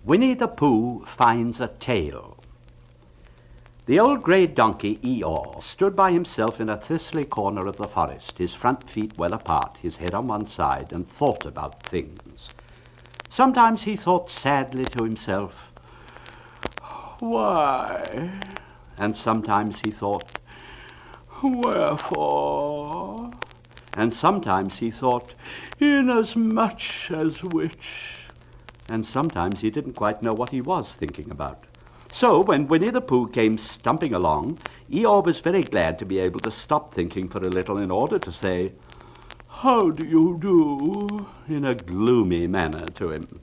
Winnie-the-Pooh finds a tail. The old grey donkey Eeyore stood by himself in a thistly corner of the forest, his front feet well apart, his head on one side, and thought about things. Sometimes he thought sadly to himself, "Why?" And sometimes he thought, "Wherefore?" And sometimes he thought, "Inasmuch as which." And sometimes he didn't quite know what he was thinking about. So when Winnie-the-Pooh came stumping along, Eeyore was very glad to be able to stop thinking for a little in order to say, "How do you do?" in a gloomy manner to him.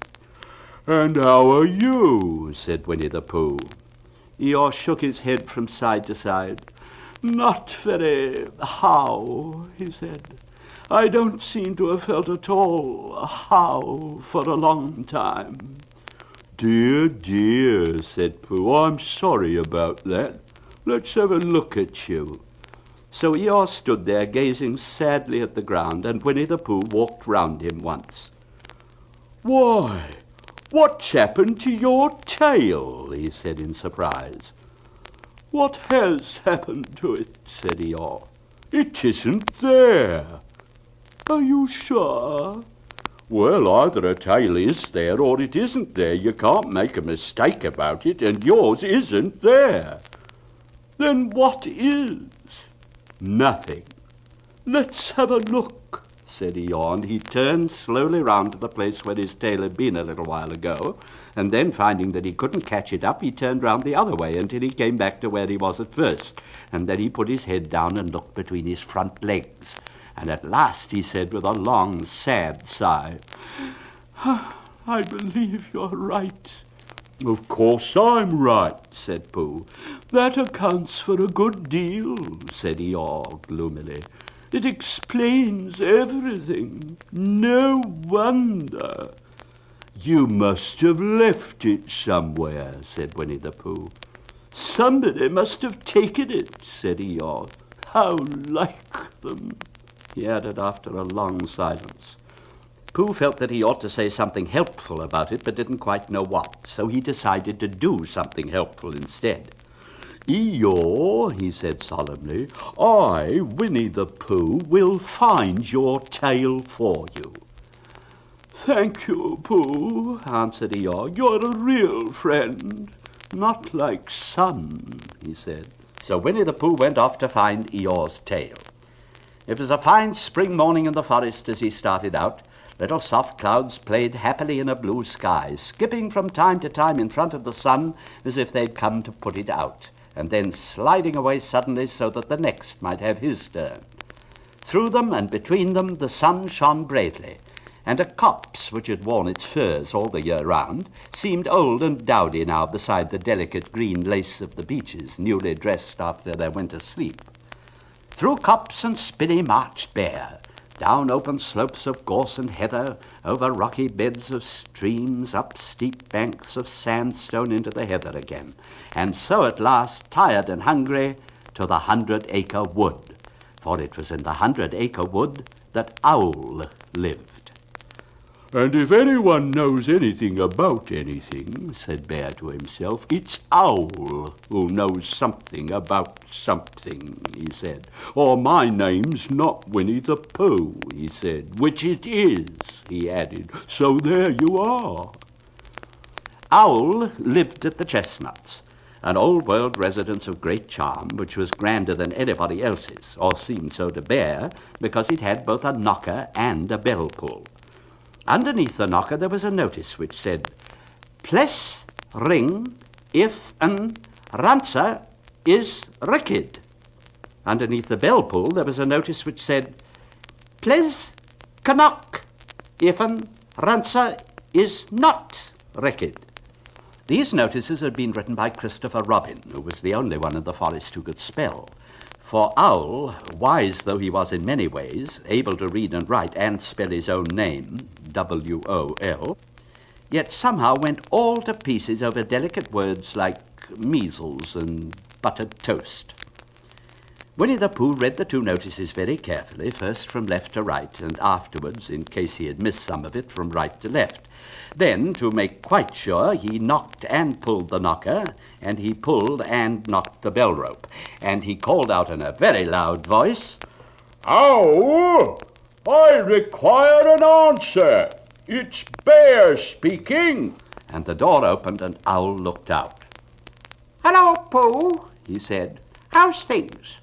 "And how are you?" said Winnie-the-Pooh. Eeyore shook his head from side to side. "Not very how," he said. "I don't seem to have felt at all how for a long time." "Dear, dear," said Pooh, "I'm sorry about that. Let's have a look at you." So Eeyore stood there gazing sadly at the ground, and Winnie-the-Pooh walked round him once. "Why, what's happened to your tail?" he said in surprise. "What has happened to it?" said Eeyore. "It isn't there." "Are you sure?" "Well, either a tail is there or it isn't there. You can't make a mistake about it, and yours isn't there." "Then what is?" "Nothing." "Let's have a look," said Eeyore, and he turned slowly round to the place where his tail had been a little while ago, and then finding that he couldn't catch it up, he turned round the other way until he came back to where he was at first, and then he put his head down and looked between his front legs. And at last he said with a long, sad sigh, "I believe you're right." "Of course I'm right," said Pooh. "That accounts for a good deal," said Eeyore gloomily. "It explains everything. No wonder." "You must have left it somewhere," said Winnie-the-Pooh. "Somebody must have taken it," said Eeyore. "How like them," he added after a long silence. Pooh felt that he ought to say something helpful about it, but didn't quite know what, so he decided to do something helpful instead. "Eeyore," he said solemnly, "I, Winnie-the-Pooh, will find your tail for you." "Thank you, Pooh," answered Eeyore. "You're a real friend." "Not like son," he said. So Winnie-the-Pooh went off to find Eeyore's tail. It was a fine spring morning in the forest as he started out. Little soft clouds played happily in a blue sky, skipping from time to time in front of the sun as if they'd come to put it out, and then sliding away suddenly so that the next might have his turn. Through them and between them the sun shone bravely, and a copse, which had worn its furs all the year round, seemed old and dowdy now beside the delicate green lace of the beeches, newly dressed after their winter sleep. Through copse and spinney marched Bear, down open slopes of gorse and heather, over rocky beds of streams, up steep banks of sandstone into the heather again, and so at last, tired and hungry, to the 100-acre wood, for it was in the 100-acre wood that Owl lived. "And if anyone knows anything about anything," said Bear to himself, "it's Owl who knows something about something," he said. "Or my name's not Winnie-the-Pooh," he said, "which it is," he added, "so there you are." Owl lived at the Chestnuts, an old-world residence of great charm, which was grander than anybody else's, or seemed so to Bear, because it had both a knocker and a bell-pull. Underneath the knocker there was a notice which said, "Pless ring if an rancer is ricked." Underneath the bell-pull there was a notice which said, "Pless knock if an rancer is not ricked." These notices had been written by Christopher Robin, who was the only one in the forest who could spell. For Owl, wise though he was in many ways, able to read and write and spell his own name, W-O-L, yet somehow went all to pieces over delicate words like measles and buttered toast. Winnie-the-Pooh read the two notices very carefully, first from left to right, and afterwards, in case he had missed some of it, from right to left. Then, to make quite sure, he knocked and pulled the knocker, and he pulled and knocked the bell rope. And he called out in a very loud voice, "Owl, I require an answer. It's Bear speaking." And the door opened and Owl looked out. "Hello, Pooh," he said. "How's things?"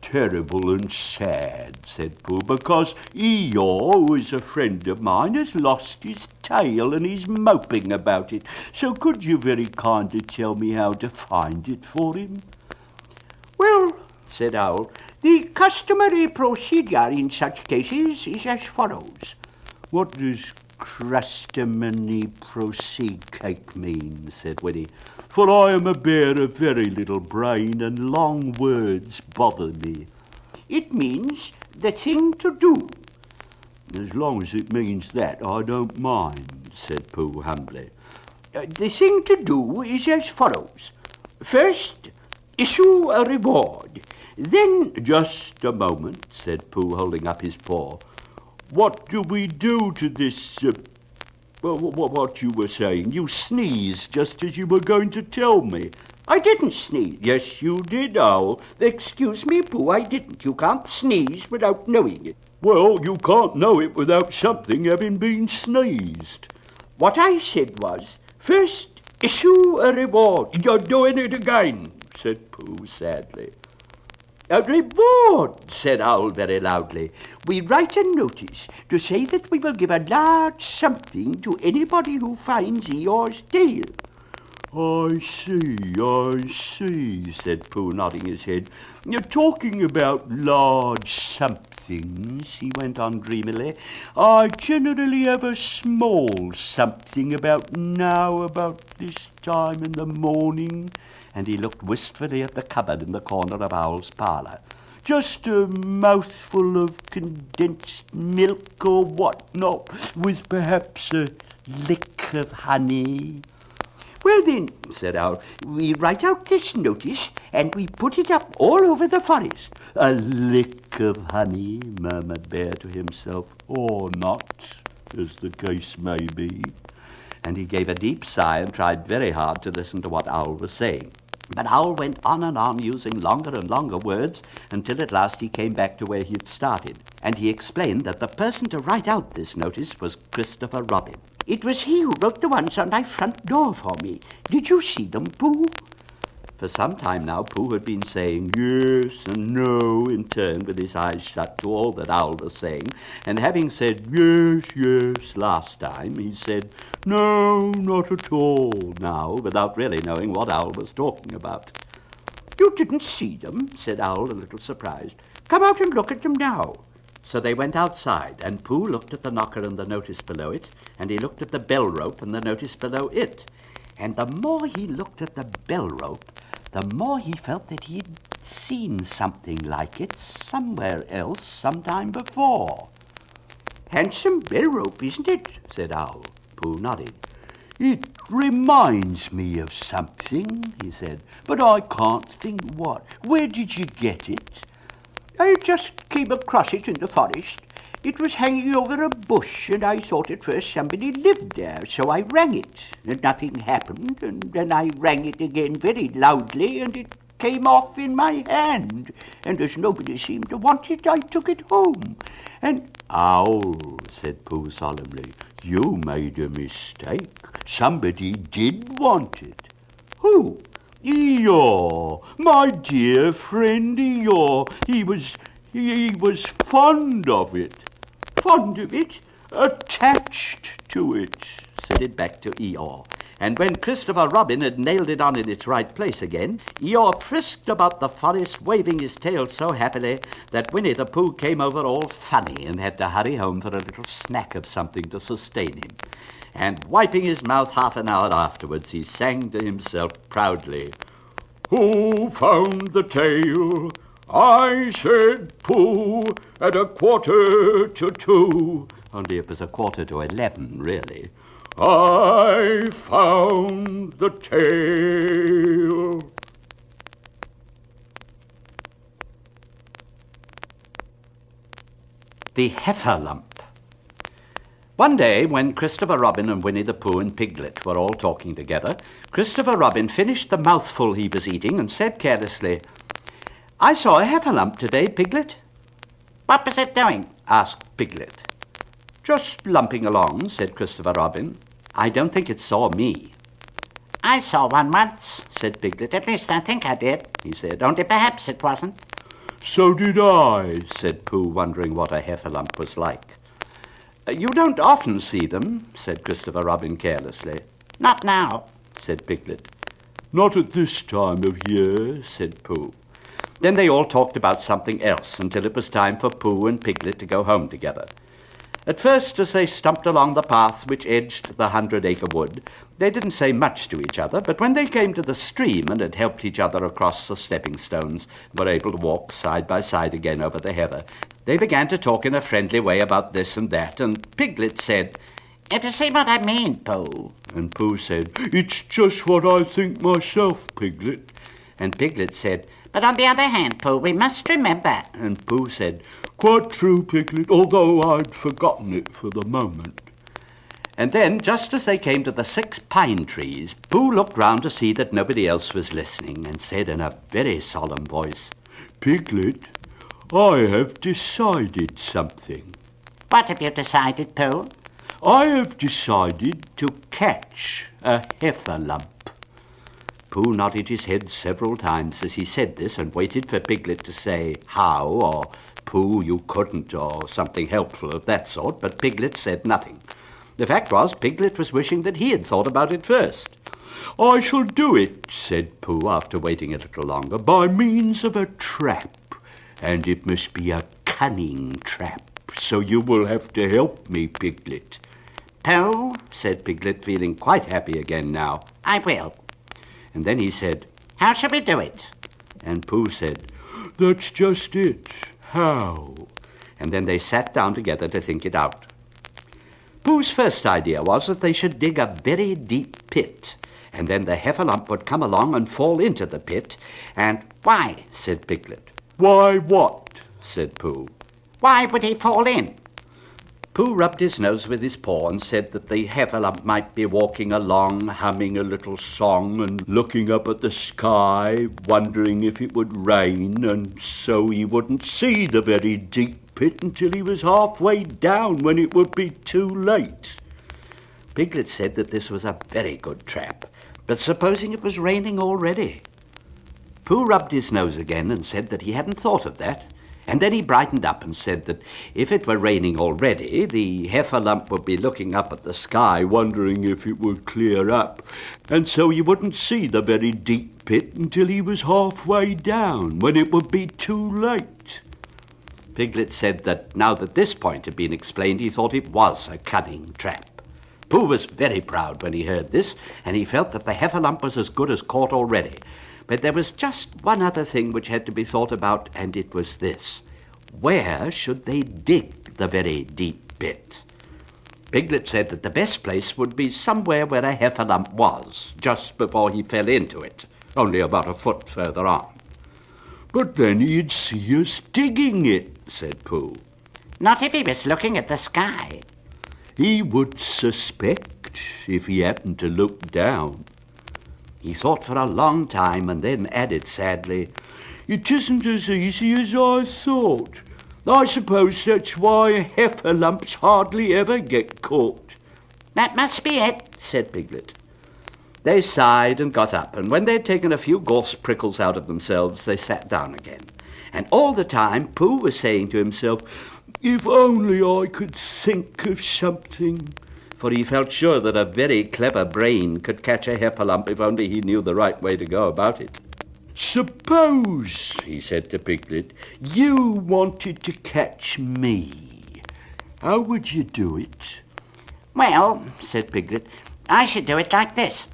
"Terrible and sad," said Pooh, "because Eeyore, who is a friend of mine, has lost his tail and he's moping about it. So could you very kindly tell me how to find it for him?" "Well," said Owl, "the customary procedure in such cases is as follows." "What does customary procedure mean?" said Winnie, "for I am a bear of very little brain and long words bother me." "It means the thing to do." "As long as it means that, I don't mind," said Pooh humbly. The thing to do is as follows. First, issue a reward. Then... "Just a moment," said Pooh, holding up his paw. "What do we do to this, what you were saying? You sneezed just as you were going to tell me." "I didn't sneeze." "Yes, you did, Owl." "Excuse me, Pooh, I didn't. You can't sneeze without knowing it." "Well, you can't know it without something having been sneezed." "What I said was, first issue a reward." "You're doing it again," said Pooh sadly. "A reward," said Owl very loudly. "We write a notice to say that we will give a large something to anybody who finds Eeyore's tail." I see, said Pooh, nodding his head. "You're talking about large somethings," he went on dreamily. "I generally have a small something about this time in the morning." And he looked wistfully at the cupboard in the corner of Owl's parlour. "Just a mouthful of condensed milk or what-not, with perhaps a lick of honey." "Well then," said Owl, "we write out this notice and we put it up all over the forest." "A lick of honey," murmured Bear to himself, "or not, as the case may be." And he gave a deep sigh and tried very hard to listen to what Owl was saying. But Owl went on and on, using longer and longer words, until at last he came back to where he had started. And he explained that the person to write out this notice was Christopher Robin. "It was he who wrote the ones on my front door for me. Did you see them, Pooh?" For some time now, Pooh had been saying yes and no in turn, with his eyes shut, to all that Owl was saying, and having said yes last time, he said no, not at all now, without really knowing what Owl was talking about. "You didn't see them?" said Owl, a little surprised. "Come out and look at them now." So they went outside, and Pooh looked at the knocker and the notice below it, and he looked at the bell rope and the notice below it. And the more he looked at the bell rope, the more he felt that he'd seen something like it somewhere else sometime before. "Handsome bell rope, isn't it?" said Owl. Pooh nodded. "It reminds me of something," he said, "but I can't think what. Where did you get it?" "I just came across it in the forest. It was hanging over a bush, and I thought at first somebody lived there, so I rang it, and nothing happened, and then I rang it again very loudly, and it came off in my hand, and as nobody seemed to want it, I took it home, and—" "Owl," said Pooh solemnly, "you made a mistake. Somebody did want it." "Who?" "Eeyore, my dear friend Eeyore. He was fond of it." "Fond of it?" "Attached to it," said it back to Eeyore. And when Christopher Robin had nailed it on in its right place again, Eeyore frisked about the forest, waving his tail so happily that Winnie-the-Pooh came over all funny and had to hurry home for a little snack of something to sustain him. And wiping his mouth half an hour afterwards, he sang to himself proudly, "Who found the tail? I said Pooh at 1:45. only it was 11:15, really. I found the tail." The Heffalump. One day, when Christopher Robin and Winnie-the-Pooh and Piglet were all talking together, Christopher Robin finished the mouthful he was eating and said carelessly, "I saw a Heffalump today, Piglet." What was it doing? asked Piglet. "Just lumping along," said Christopher Robin. "I don't think it saw me." I saw one once, said Piglet. At least I think I did, he said. Only perhaps it wasn't. So did I, said Pooh, wondering what a Heffalump was like. "You don't often see them," said Christopher Robin carelessly. Not now, said Piglet. Not at this time of year, said Pooh. Then they all talked about something else until it was time for Pooh and Piglet to go home together. At first, as they stumped along the path which edged the 100-acre wood, they didn't say much to each other, but when they came to the stream and had helped each other across the stepping stones, and were able to walk side by side again over the heather, they began to talk in a friendly way about this and that, and Piglet said, "If you see what I mean, Pooh." And Pooh said, "It's just what I think myself, Piglet." And Piglet said, "But on the other hand, Pooh, we must remember." And Pooh said, "Quite true, Piglet, although I'd forgotten it for the moment." And then, just as they came to the 6 pine trees, Pooh looked round to see that nobody else was listening, and said in a very solemn voice, "Piglet, I have decided something." What have you decided, Pooh? I have decided to catch a Heffalump. Pooh nodded his head several times as he said this, and waited for Piglet to say how, or Pooh, you couldn't, or something helpful of that sort, but Piglet said nothing. The fact was, Piglet was wishing that he had thought about it first. "I shall do it," said Pooh, after waiting a little longer, "by means of a trap, and it must be a cunning trap, so you will have to help me, Piglet." "Pooh," said Piglet, feeling quite happy again now. "I will." And then he said, "How shall we do it?" And Pooh said, "That's just it. How?" And then they sat down together to think it out. Pooh's first idea was that they should dig a very deep pit, and then the Heffalump would come along and fall into the pit, and "Why?" said Piglet. "Why what?" said Pooh. "Why would he fall in?" Pooh rubbed his nose with his paw and said that the Heffalump might be walking along, humming a little song and looking up at the sky, wondering if it would rain, and so he wouldn't see the very deep pit until he was halfway down, when it would be too late. Piglet said that this was a very good trap, but supposing it was raining already? Pooh rubbed his nose again and said that he hadn't thought of that. And then he brightened up and said that if it were raining already, the Heffalump would be looking up at the sky, wondering if it would clear up, and so he wouldn't see the very deep pit until he was halfway down, when it would be too late. Piglet said that now that this point had been explained, he thought it was a cunning trap. Pooh was very proud when he heard this, and he felt that the Heffalump was as good as caught already. But there was just one other thing which had to be thought about, and it was this. Where should they dig the very deep pit? Piglet said that the best place would be somewhere where a Heffalump was, just before he fell into it, only about a foot further on. "But then he'd see us digging it," said Pooh. "Not if he was looking at the sky." "He would suspect if he happened to look down." He thought for a long time and then added sadly, "It isn't as easy as I thought. I suppose that's why Heffalumps hardly ever get caught." "That must be it," said Piglet. They sighed and got up, and when they had taken a few gorse prickles out of themselves, they sat down again. And all the time Pooh was saying to himself, "If only I could think of something," for he felt sure that a very clever brain could catch a Heffalump if only he knew the right way to go about it. "Suppose," he said to Piglet, "you wanted to catch me. How would you do it?" "Well," said Piglet, "I should do it like this.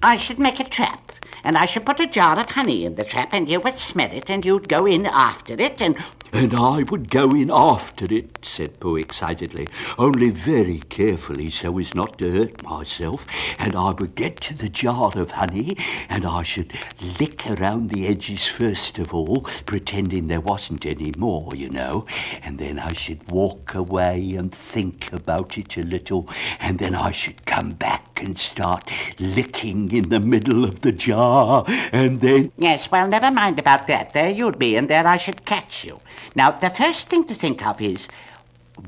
I should make a trap, and I should put a jar of honey in the trap, and you would smell it, and you'd go in after it, and and I would go in after it," said Pooh excitedly, "only very carefully so as not to hurt myself, and I would get to the jar of honey, and I should lick around the edges first of all, pretending there wasn't any more, you know, and then I should walk away and think about it a little, and then I should come back and start licking in the middle of the jar, and then—" Yes, well, never mind about that. There you'd be, and there I should catch you. Now, the first thing to think of is,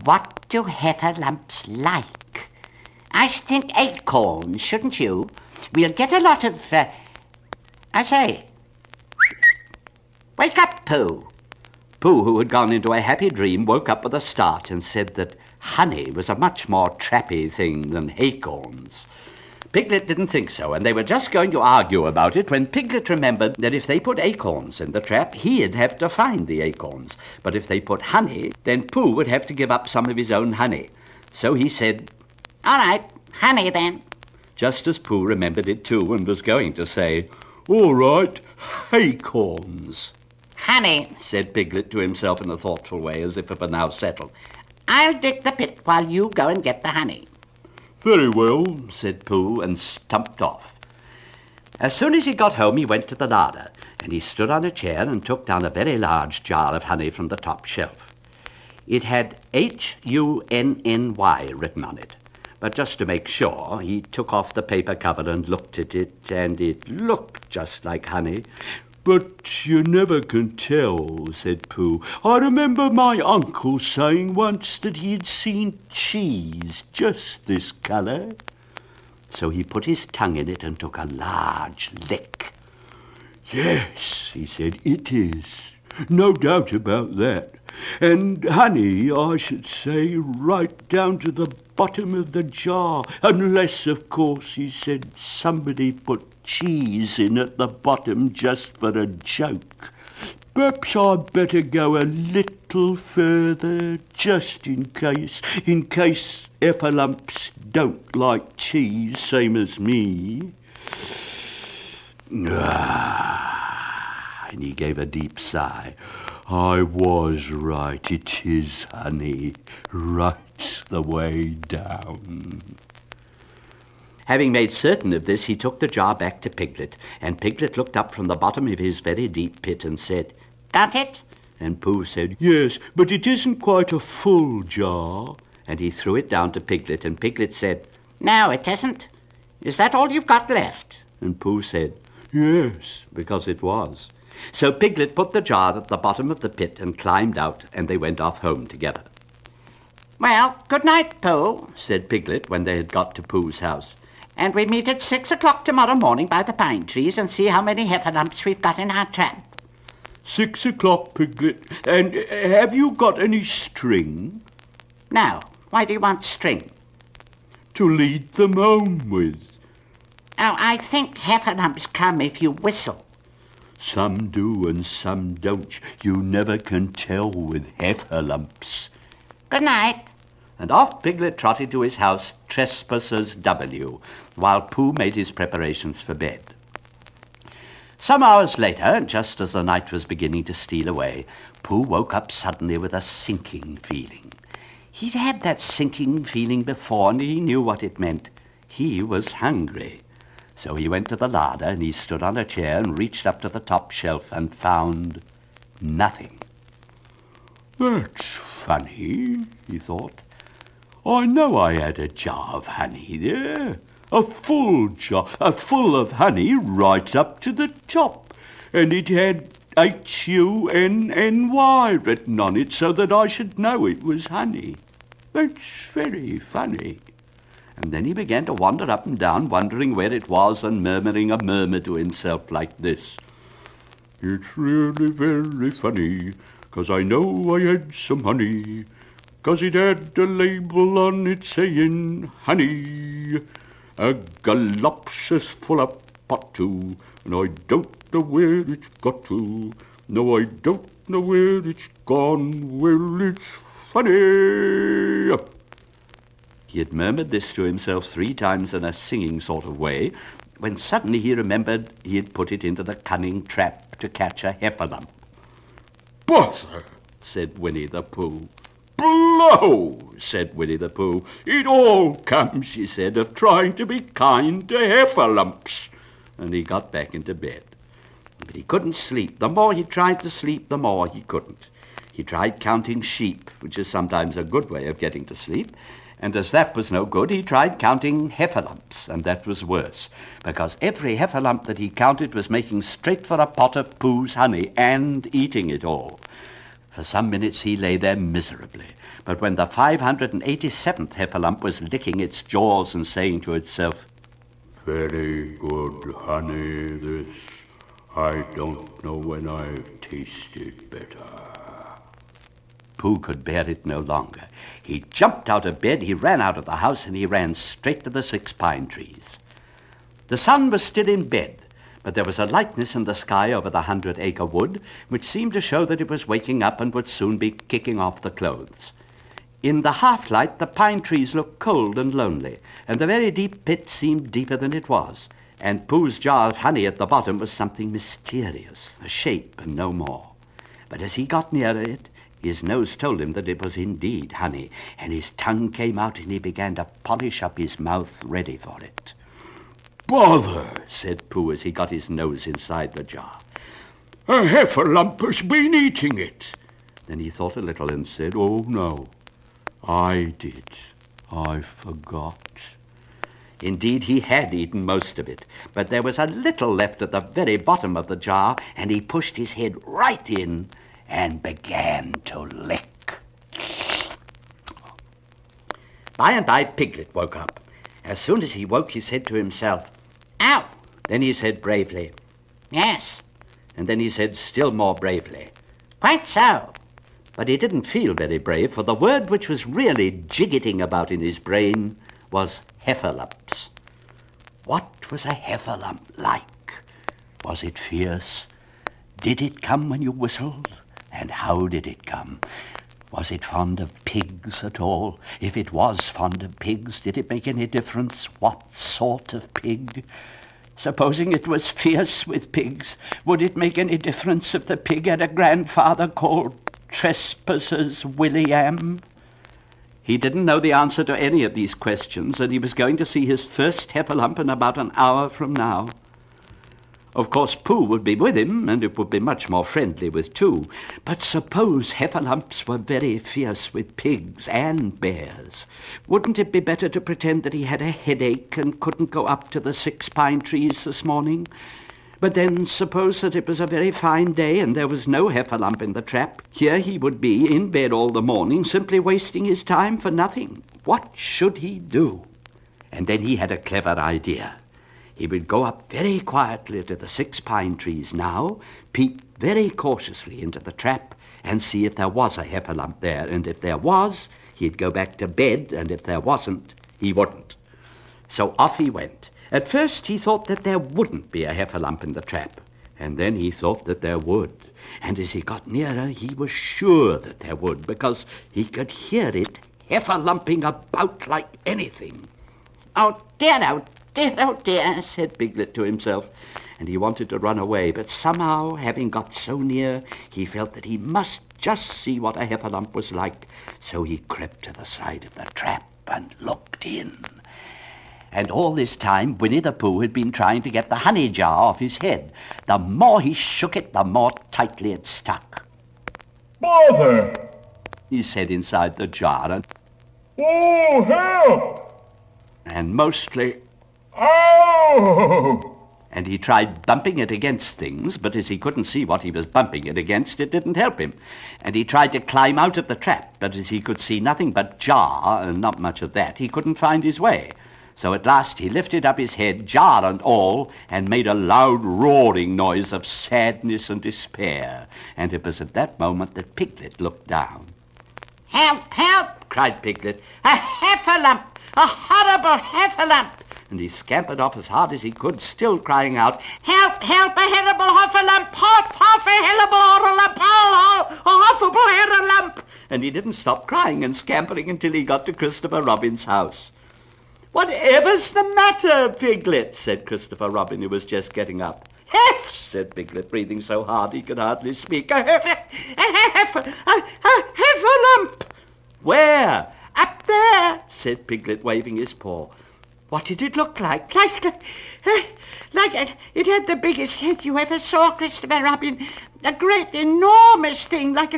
what do Heffalumps like? I should think acorns, shouldn't you? We'll get a lot of, I say, wake up, Pooh. Pooh, who had gone into a happy dream, woke up with a start and said that honey was a much more trappy thing than acorns. Piglet didn't think so, and they were just going to argue about it when Piglet remembered that if they put acorns in the trap, he'd have to find the acorns. But if they put honey, then Pooh would have to give up some of his own honey. So he said, "All right, honey then." just as Pooh remembered it too and was going to say, "All right, acorns." "Honey," said Piglet to himself in a thoughtful way, as if it were now settled. "I'll dig the pit while you go and get the honey." "Very well," said Pooh, and stumped off. As soon as he got home, he went to the larder, and he stood on a chair and took down a very large jar of honey from the top shelf. It had Hunny written on it, but just to make sure, he took off the paper cover and looked at it, and it looked just like honey. "But you never can tell," said Pooh. "I remember my uncle saying once that he had seen cheese just this colour." So he put his tongue in it and took a large lick. "Yes," he said, "it is. No doubt about that. And honey, I should say, right down to the bottom of the jar. Unless, of course," he said, "somebody put cheese in at the bottom just for a joke. Perhaps I'd better go a little further, just in case Heffalumps don't like cheese, same as me." And he gave a deep sigh. "I was right, it is honey, right the way down." Having made certain of this, he took the jar back to Piglet, and Piglet looked up from the bottom of his very deep pit and said, "Got it?" And Pooh said, "Yes, but it isn't quite a full jar." And he threw it down to Piglet, and Piglet said, "No, it isn't. Is that all you've got left?" And Pooh said, "Yes," because it was. So Piglet put the jar at the bottom of the pit and climbed out, and they went off home together. "Well, good night, Pooh," said Piglet when they had got to Pooh's house. "and we meet at 6 o'clock tomorrow morning by the pine trees and see how many Heffalumps we've got in our trap." 6 o'clock, Piglet. And have you got any string? "No. Why do you want string?" To lead them home with. "Oh, I think Heffalumps come if you whistle." Some do and some don't. You never can tell with Heffalumps. "Good night." And off Piglet trotted to his house, Trespassers W, while Pooh made his preparations for bed. Some hours later, just as the night was beginning to steal away, Pooh woke up suddenly with a sinking feeling. He'd had that sinking feeling before, and he knew what it meant. He was hungry. So he went to the larder, and he stood on a chair and reached up to the top shelf and found nothing. "That's funny," he thought. "I know I had a jar of honey there. A full jar, full of honey right up to the top. And it had Hunny written on it so that I should know it was honey. That's very funny." And then he began to wander up and down, wondering where it was and murmuring a murmur to himself like this. "It's really very funny, 'cause I know I had some honey, 'cause it had a label on it saying honey. A galopsis full of pot too, and I don't know where it's got to. No, I don't know where it's gone. Well, it's funny." He had murmured this to himself 3 times in a singing sort of way, when suddenly he remembered he had put it into the cunning trap to catch a Heffalump. "Bother!" said Winnie-the-Pooh. "Blow!" said Winnie-the-Pooh. "It all comes," he said, "of trying to be kind to Heffalumps." And he got back into bed. But he couldn't sleep. The more he tried to sleep, the more he couldn't. He tried counting sheep, which is sometimes a good way of getting to sleep, and as that was no good, he tried counting Heffalumps, and that was worse, because every Heffalump that he counted was making straight for a pot of Pooh's honey and eating it all. For some minutes he lay there miserably, but when the 587th Heffalump was licking its jaws and saying to itself, "Very good honey, this. I don't know when I've tasted better." Pooh could bear it no longer. He jumped out of bed, he ran out of the house, and he ran straight to the 6 pine trees. The sun was still in bed, but there was a lightness in the sky over the 100-acre wood, which seemed to show that it was waking up and would soon be kicking off the clothes. In the half-light, the pine trees looked cold and lonely, and the very deep pit seemed deeper than it was, and Pooh's jar of honey at the bottom was something mysterious, a shape and no more. But as he got nearer it, his nose told him that it was indeed honey, and his tongue came out and he began to polish up his mouth ready for it. "Bother!" said Pooh as he got his nose inside the jar. "A Heffalump has been eating it." Then he thought a little and said, "Oh, no, I did. I forgot." Indeed, he had eaten most of it, but there was a little left at the very bottom of the jar, and he pushed his head right in and began to lick. By and by, Piglet woke up. As soon as he woke, he said to himself, "Ow!" Then he said bravely, "Yes." And then he said still more bravely, "Quite so." But he didn't feel very brave, for the word which was really jiggetting about in his brain was Heffalumps. What was a Heffalump like? Was it fierce? Did it come when you whistled? And how did it come? Was it fond of pigs at all? If it was fond of pigs, did it make any difference what sort of pig? Supposing it was fierce with pigs, would it make any difference if the pig had a grandfather called Trespassers William? He didn't know the answer to any of these questions, and he was going to see his first Heffalump in about an hour from now. Of course, Pooh would be with him, and it would be much more friendly with two. But suppose Heffalumps were very fierce with pigs and bears. Wouldn't it be better to pretend that he had a headache and couldn't go up to the 6 pine trees this morning? But then suppose that it was a very fine day and there was no Heffalump in the trap. Here he would be in bed all the morning, simply wasting his time for nothing. What should he do? And then he had a clever idea. He would go up very quietly to the 6 pine trees now, peep very cautiously into the trap, and see if there was a Heffalump there. And if there was, he'd go back to bed, and if there wasn't, he wouldn't. So off he went. At first he thought that there wouldn't be a Heffalump in the trap, and then he thought that there would. And as he got nearer, he was sure that there would, because he could hear it Heffalumping about like anything. "Oh dear, oh dear, oh dear," said Piglet to himself, and he wanted to run away, but somehow, having got so near, he felt that he must just see what a Heffalump was like. So he crept to the side of the trap and looked in. And all this time, Winnie-the-Pooh had been trying to get the honey jar off his head. The more he shook it, the more tightly it stuck. "Bother!" he said inside the jar, and "Oh, help!" mostly, "Ow!" and he tried bumping it against things, but as he couldn't see what he was bumping it against, it didn't help him. And he tried to climb out of the trap, but as he could see nothing but jar, and not much of that, he couldn't find his way. So at last he lifted up his head, jar and all, and made a loud roaring noise of sadness and despair. And it was at that moment that Piglet looked down. "Help, help!" cried Piglet. "A Heffalump! A horrible Heffalump!" And he scampered off as hard as he could, still crying out, "Help, help, a horrible Heffalump! Half a horrible Heffalump! A horrible Heffalump!" And he didn't stop crying and scampering until he got to Christopher Robin's house. "Whatever's the matter, Piglet?" said Christopher Robin, who was just getting up. Hef, said Piglet, breathing so hard he could hardly speak. A heffalump. Where? Up there, said Piglet, waving his paw. What did it look like? It had the biggest head you ever saw, Christopher Robin. A great, enormous thing, like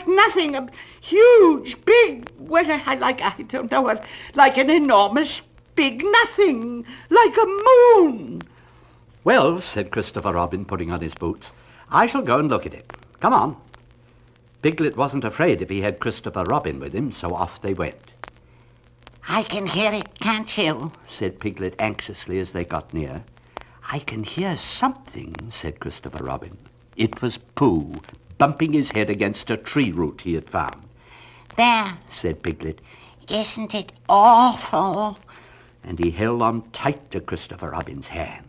nothing. A huge, big, I don't know what, like an enormous, big nothing, like a moon. Well, said Christopher Robin, putting on his boots, I shall go and look at it. Come on. Piglet wasn't afraid if he had Christopher Robin with him, so off they went. I can hear it, can't you? Said Piglet anxiously as they got near. I can hear something, said Christopher Robin. It was Pooh, bumping his head against a tree root he had found. There, said Piglet, isn't it awful? and he held on tight to Christopher Robin's hand.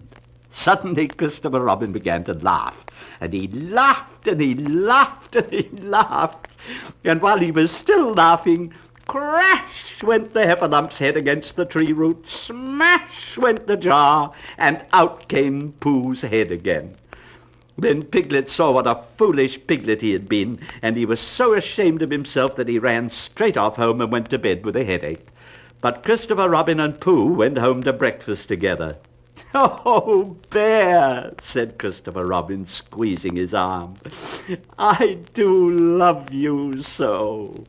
Suddenly Christopher Robin began to laugh, and he laughed and he laughed and he laughed. And while he was still laughing, crash went the Heffalump's head against the tree root, smash went the jar, and out came Pooh's head again. Then Piglet saw what a foolish piglet he had been, and he was so ashamed of himself that he ran straight off home and went to bed with a headache. But Christopher Robin and Pooh went home to breakfast together. "Oh, Bear," said Christopher Robin, squeezing his arm, "I do love you so."